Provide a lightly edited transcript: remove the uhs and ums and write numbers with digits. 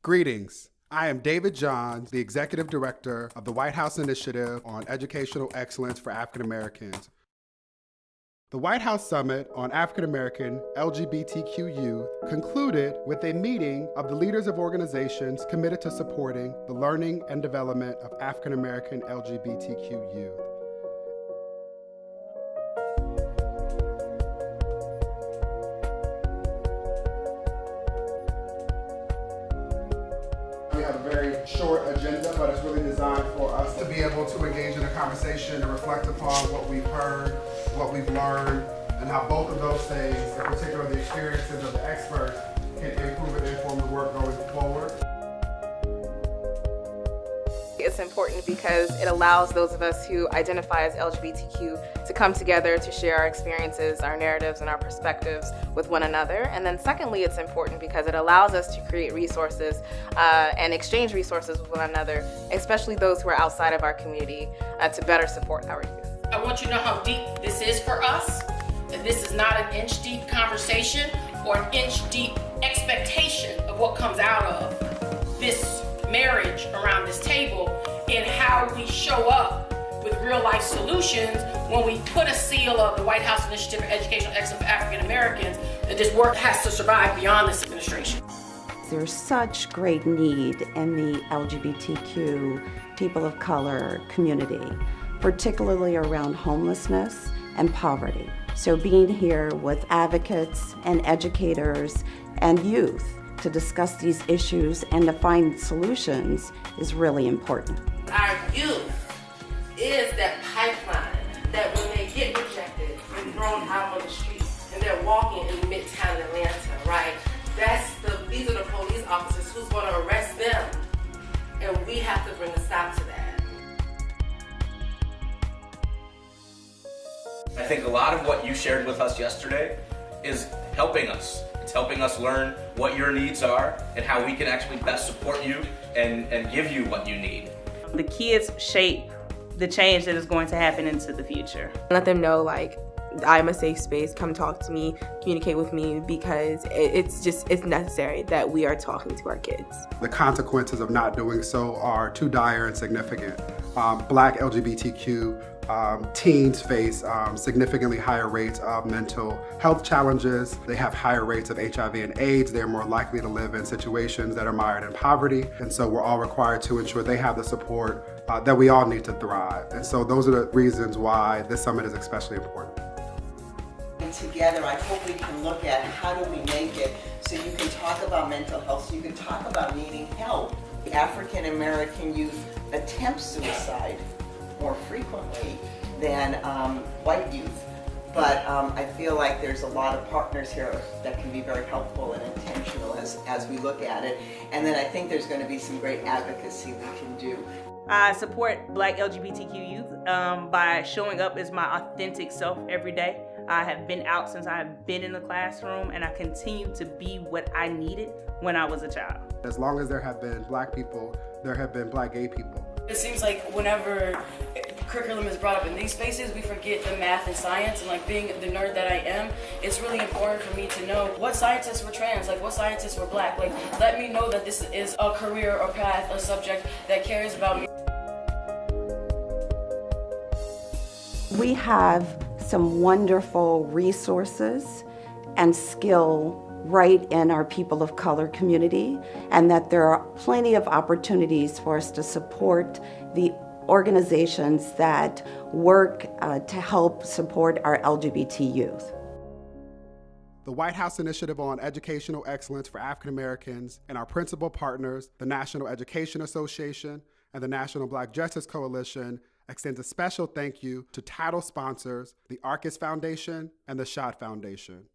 Greetings. I am David Johns, the Executive Director of the White House Initiative on Educational Excellence for African Americans. The White House Summit on African American LGBTQ youth concluded with a meeting of the leaders of organizations committed to supporting the learning and development of African American LGBTQ youth. We have a very short agenda, but it's really designed for us to be able to engage in a conversation and reflect upon what we've heard, what we've learned, and how both of those things, in particular the experiences of the experts, can improve and inform the work going forward. It's important because it allows those of us who identify as LGBTQ to come together to share our experiences, our narratives, and our perspectives with one another. And then secondly, it's important because it allows us to create resources and exchange resources with one another, especially those who are outside of our community, to better support our youth. I want you to know how deep this is for us, that this is not an inch-deep conversation or an inch-deep expectation of what comes out of this marriage around this table, and how we show up with real-life solutions when we put a seal of the White House Initiative for Educational Excellence for African Americans, that this work has to survive beyond this administration. There's such great need in the LGBTQ, people of color community, particularly around homelessness and poverty. So being here with advocates and educators and youth to discuss these issues and to find solutions is really important. Our youth is that pipeline that when they get rejected and thrown out on the street and they're walking in Midtown Atlanta, right? These are the police officers who's going to arrest them, and we have to bring a stop to that. I think a lot of what you shared with us yesterday is helping us. It's helping us learn what your needs are and how we can actually best support you and give you what you need. The kids shape the change that is going to happen into the future. Let them know, like, I'm a safe space, come talk to me, communicate with me, because it's necessary that we are talking to our kids. The consequences of not doing so are too dire and significant. Black LGBTQ teens face significantly higher rates of mental health challenges. They have higher rates of HIV and AIDS. They're more likely to live in situations that are mired in poverty. And so we're all required to ensure they have the support that we all need to thrive. And so those are the reasons why this summit is especially important. Together, I hope we can look at how do we make it so you can talk about mental health, so you can talk about needing help. African American youth attempt suicide more frequently than white youth, but I feel like there's a lot of partners here that can be very helpful and intentional as we look at it. And then I think there's going to be some great advocacy we can do. I support Black LGBTQ youth by showing up as my authentic self every day. I have been out since I have been in the classroom, and I continue to be what I needed when I was a child. As long as there have been Black people, there have been Black gay people. It seems like whenever curriculum is brought up in these spaces, we forget the math and science, and like being the nerd that I am, it's really important for me to know what scientists were trans, like what scientists were Black. Like, let me know that this is a career or path, a subject that cares about me. We have some wonderful resources and skill right in our people of color community, and that there are plenty of opportunities for us to support the organizations that work to help support our LGBT youth. The White House Initiative on Educational Excellence for African Americans and our principal partners, the National Education Association and the National Black Justice Coalition, extends a special thank you to title sponsors, the Arcus Foundation and the Schott Foundation.